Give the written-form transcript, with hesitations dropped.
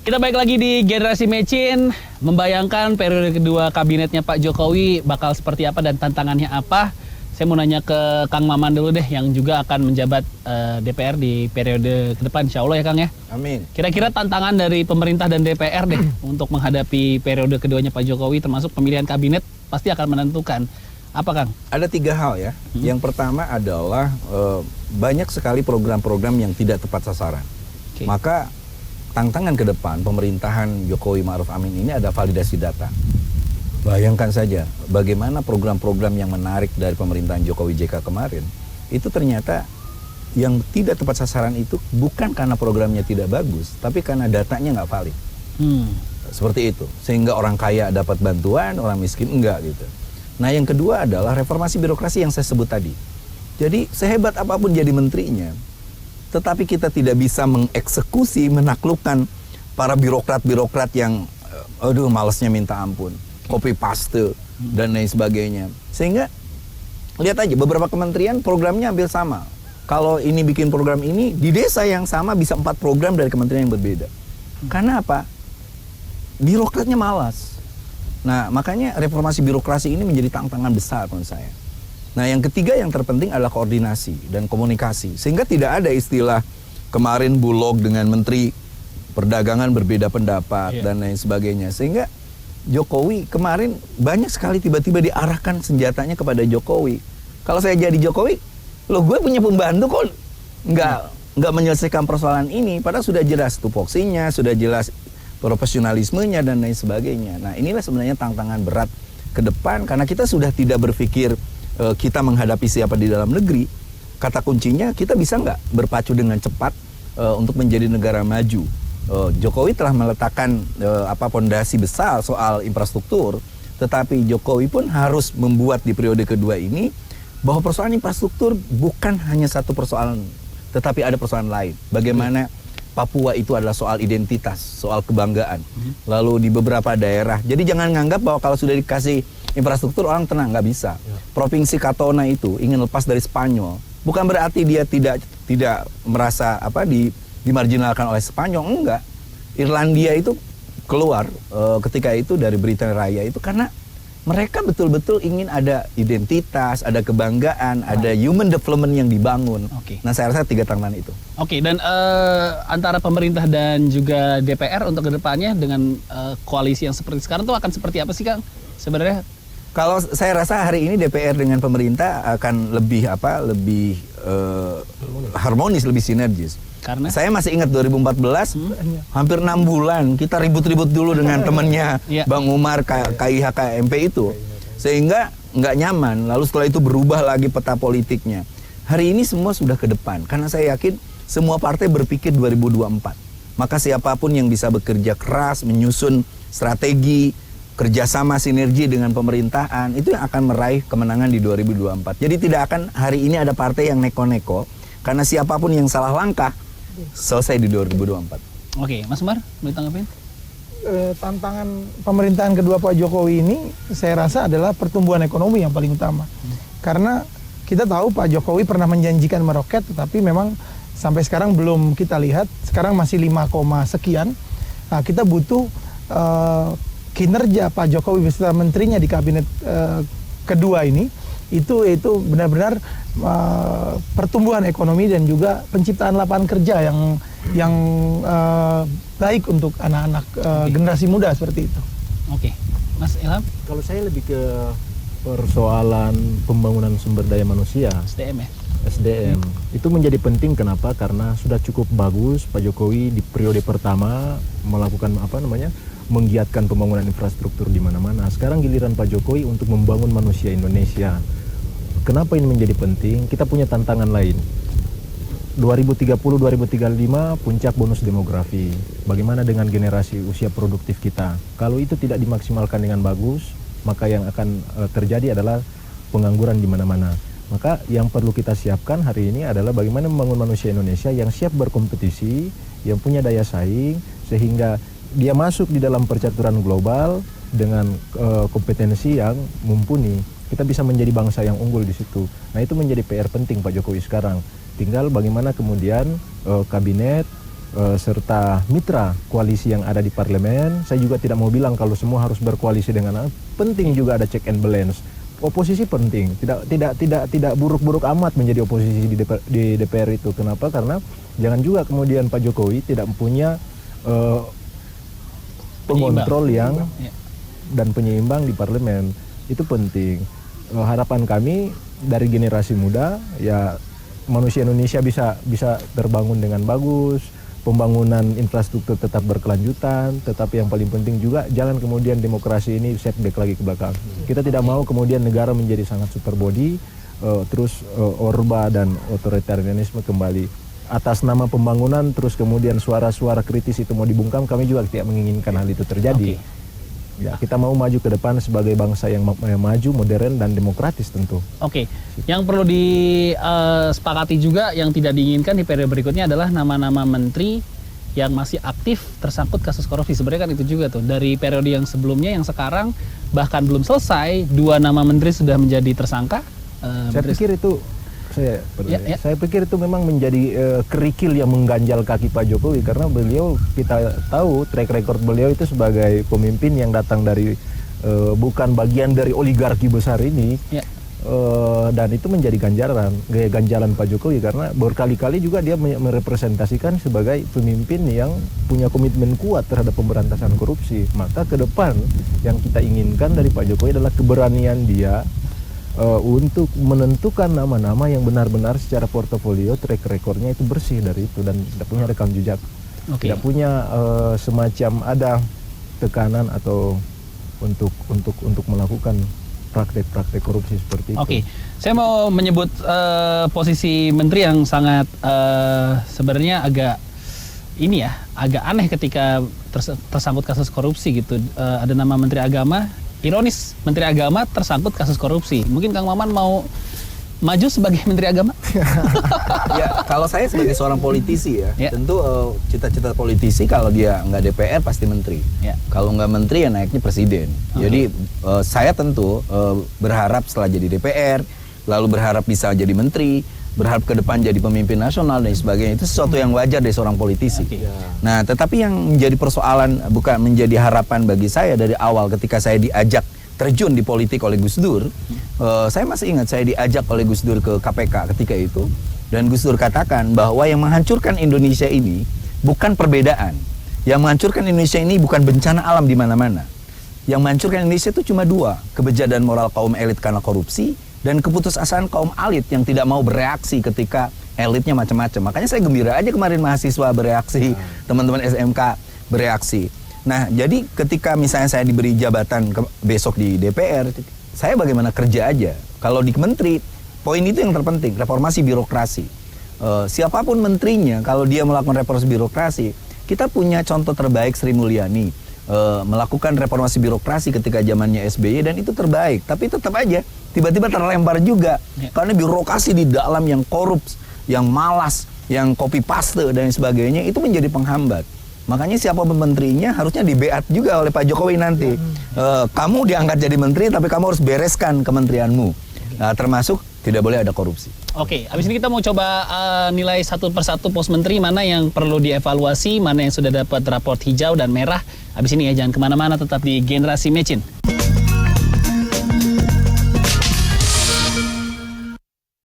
Kita balik lagi di Generasi Mecin, membayangkan periode kedua kabinetnya Pak Jokowi bakal seperti apa dan tantangannya apa. Saya mau nanya ke Kang Maman dulu deh, yang juga akan menjabat DPR di periode ke depan, insya Allah ya Kang ya. Amin. Kira-kira tantangan dari pemerintah dan DPR deh untuk menghadapi periode keduanya Pak Jokowi, termasuk pemilihan kabinet, pasti akan menentukan. Apa Kang? Ada 3 hal ya. Yang pertama adalah banyak sekali program-program yang tidak tepat sasaran. Oke. Maka tantangan ke depan pemerintahan Jokowi Ma'ruf Amin ini ada validasi data. Bayangkan saja bagaimana program-program yang menarik dari pemerintahan Jokowi JK kemarin, itu ternyata yang tidak tepat sasaran itu bukan karena programnya tidak bagus, tapi karena datanya nggak valid. Seperti itu. Sehingga orang kaya dapat bantuan, orang miskin enggak gitu. Nah yang kedua adalah reformasi birokrasi yang saya sebut tadi. Jadi sehebat apapun jadi menterinya, tetapi kita tidak bisa mengeksekusi, menaklukkan para birokrat-birokrat yang aduh malesnya minta ampun, copy paste dan lain sebagainya. Sehingga lihat aja beberapa kementerian programnya hampir sama. Kalau ini bikin program ini, di desa yang sama bisa 4 program dari kementerian yang berbeda. Karena apa? Birokratnya malas. Nah makanya reformasi birokrasi ini menjadi tantangan besar menurut saya. Nah yang ketiga yang terpenting adalah koordinasi dan komunikasi. Sehingga tidak ada istilah kemarin Bulog dengan Menteri Perdagangan berbeda pendapat dan lain sebagainya. Sehingga Jokowi kemarin banyak sekali tiba-tiba diarahkan senjatanya kepada Jokowi. Kalau saya jadi Jokowi, loh gue punya pembantu kok nggak menyelesaikan persoalan ini. Padahal sudah jelas tupoksinya, sudah jelas profesionalismenya dan lain sebagainya. Nah inilah sebenarnya tantangan berat ke depan karena kita sudah tidak berpikir kita menghadapi siapa di dalam negeri. Kata kuncinya kita bisa nggak berpacu dengan cepat untuk menjadi negara maju. Jokowi telah meletakkan pondasi besar soal infrastruktur, tetapi Jokowi pun harus membuat di periode kedua ini bahwa persoalan infrastruktur bukan hanya satu persoalan, tetapi ada persoalan lain. Bagaimana Papua itu adalah soal identitas, soal kebanggaan. Lalu di beberapa daerah, jadi jangan nganggap bahwa kalau sudah dikasih infrastruktur orang tenang, nggak bisa. Provinsi Katona itu ingin lepas dari Spanyol, bukan berarti dia tidak merasa dimarginalkan oleh Spanyol, enggak. Irlandia itu keluar ketika itu dari Britania Raya itu karena mereka betul-betul ingin ada identitas, ada kebanggaan, ada human development yang dibangun. Nah saya rasa 3 tantangan itu. Oke, dan antara pemerintah dan juga DPR untuk kedepannya dengan koalisi yang seperti sekarang tuh akan seperti apa sih Kang sebenarnya? Kalau saya rasa hari ini DPR dengan pemerintah akan lebih harmonis, lebih sinergis. Karena saya masih ingat 2014 hampir 6 bulan kita ribut-ribut dulu dengan temannya Bang Umar KIHKMP itu, sehingga nggak nyaman. Lalu setelah itu berubah lagi peta politiknya. Hari ini semua sudah ke depan karena saya yakin semua partai berpikir 2024. Maka siapapun yang bisa bekerja keras menyusun strategi kerjasama sinergi dengan pemerintahan itu yang akan meraih kemenangan di 2024. Jadi tidak akan hari ini ada partai yang neko-neko karena siapapun yang salah langkah selesai di 2024. Oke, Mas Umar, mau ditanggapin? Tantangan pemerintahan kedua Pak Jokowi ini saya rasa adalah pertumbuhan ekonomi yang paling utama. Karena kita tahu Pak Jokowi pernah menjanjikan meroket, tetapi memang sampai sekarang belum kita lihat. Sekarang masih 5, sekian. Nah, kita butuh kinerja Pak Jokowi beserta menterinya di kabinet kedua ini itu benar-benar pertumbuhan ekonomi dan juga penciptaan lapangan kerja yang baik untuk anak-anak generasi muda seperti itu. Oke, Mas Ilham? Kalau saya lebih ke persoalan pembangunan sumber daya manusia, SDM ya? SDM. Itu menjadi penting kenapa? Karena sudah cukup bagus Pak Jokowi di periode pertama melakukan menggiatkan pembangunan infrastruktur di mana-mana. Sekarang giliran Pak Jokowi untuk membangun manusia Indonesia. Kenapa ini menjadi penting? Kita punya tantangan lain. 2030-2035 puncak bonus demografi. Bagaimana dengan generasi usia produktif kita? Kalau itu tidak dimaksimalkan dengan bagus, maka yang akan terjadi adalah pengangguran di mana-mana. Maka yang perlu kita siapkan hari ini adalah bagaimana membangun manusia Indonesia yang siap berkompetisi, yang punya daya saing, sehingga dia masuk di dalam percaturan global dengan kompetensi yang mumpuni. Kita bisa menjadi bangsa yang unggul di situ. Nah itu menjadi PR penting Pak Jokowi sekarang. Tinggal bagaimana kemudian kabinet serta mitra koalisi yang ada di parlemen. Saya juga tidak mau bilang kalau semua harus berkoalisi dengan penting juga ada check and balance. Oposisi penting, tidak buruk-buruk amat menjadi oposisi di DPR itu. Kenapa? Karena jangan juga kemudian Pak Jokowi tidak punya pengontrol yang dan penyeimbang di parlemen. Itu penting. Harapan kami dari generasi muda, ya manusia Indonesia bisa terbangun dengan bagus. Pembangunan infrastruktur tetap berkelanjutan, tetapi yang paling penting juga jangan kemudian demokrasi ini setback lagi ke belakang. Kita tidak mau kemudian negara menjadi sangat super body, terus orba dan otoritarianisme kembali. Atas nama pembangunan, terus kemudian suara-suara kritis itu mau dibungkam, kami juga tidak menginginkan hal itu terjadi. Ya, kita mau maju ke depan sebagai bangsa yang maju, modern, dan demokratis tentu. Oke, yang perlu disepakati juga yang tidak diinginkan di periode berikutnya adalah nama-nama menteri yang masih aktif tersangkut kasus korupsi. Sebenarnya kan itu juga tuh, dari periode yang sebelumnya yang sekarang bahkan belum selesai, 2 nama menteri sudah menjadi tersangka. Saya pikir itu memang menjadi kerikil yang mengganjal kaki Pak Jokowi, karena beliau, kita tahu track record beliau itu sebagai pemimpin yang datang dari bukan bagian dari oligarki besar ini, dan itu menjadi ganjalan Pak Jokowi karena berkali-kali juga dia merepresentasikan sebagai pemimpin yang punya komitmen kuat terhadap pemberantasan korupsi. Maka ke depan yang kita inginkan dari Pak Jokowi adalah keberanian dia untuk menentukan nama-nama yang benar-benar secara portofolio track recordnya itu bersih dari itu dan tidak punya rekam jejak, tidak punya semacam ada tekanan atau untuk melakukan praktek-praktek korupsi seperti itu. Oke, saya mau menyebut posisi menteri yang sangat sebenarnya agak aneh ketika tersangkut kasus korupsi gitu. Ada nama Menteri Agama. Ironis, Menteri Agama tersangkut kasus korupsi. Mungkin Kang Maman mau maju sebagai Menteri Agama? Ya, kalau saya sebagai seorang politisi tentu cita-cita politisi kalau dia nggak DPR pasti menteri. Kalau nggak menteri ya naiknya presiden. Jadi saya tentu berharap setelah jadi DPR, lalu berharap bisa jadi menteri, berharap ke depan jadi pemimpin nasional dan sebagainya. Itu sesuatu yang wajar dari seorang politisi. Nah, tetapi yang menjadi persoalan, bukan menjadi harapan bagi saya dari awal ketika saya diajak terjun di politik oleh Gus Dur, saya masih ingat saya diajak oleh Gus Dur ke KPK ketika itu, dan Gus Dur katakan bahwa yang menghancurkan Indonesia ini bukan perbedaan, yang menghancurkan Indonesia ini bukan bencana alam di mana-mana, yang menghancurkan Indonesia itu cuma 2, kebejaan moral kaum elit karena korupsi, dan keputusasaan kaum elit yang tidak mau bereaksi ketika elitnya macam-macam. Makanya saya gembira aja kemarin mahasiswa bereaksi, teman-teman SMK bereaksi. Nah, jadi ketika misalnya saya diberi jabatan besok di DPR, saya bagaimana kerja aja. Kalau di menteri, poin itu yang terpenting, reformasi birokrasi. Siapapun menterinya, kalau dia melakukan reformasi birokrasi, kita punya contoh terbaik Sri Mulyani. Melakukan reformasi birokrasi ketika zamannya SBY dan itu terbaik. Tapi tetap aja tiba-tiba terlempar juga karena birokrasi di dalam yang korup, yang malas, yang copy paste dan sebagainya itu menjadi penghambat. Makanya siapapun menterinya harusnya di-beat juga oleh Pak Jokowi nanti. Kamu diangkat jadi menteri tapi kamu harus bereskan kementerianmu. Termasuk tidak boleh ada korupsi. Oke, habis ini kita mau coba nilai satu persatu pos menteri, mana yang perlu dievaluasi, mana yang sudah dapat raport hijau dan merah. Habis ini ya, jangan kemana-mana, tetap di Generasi Mecin.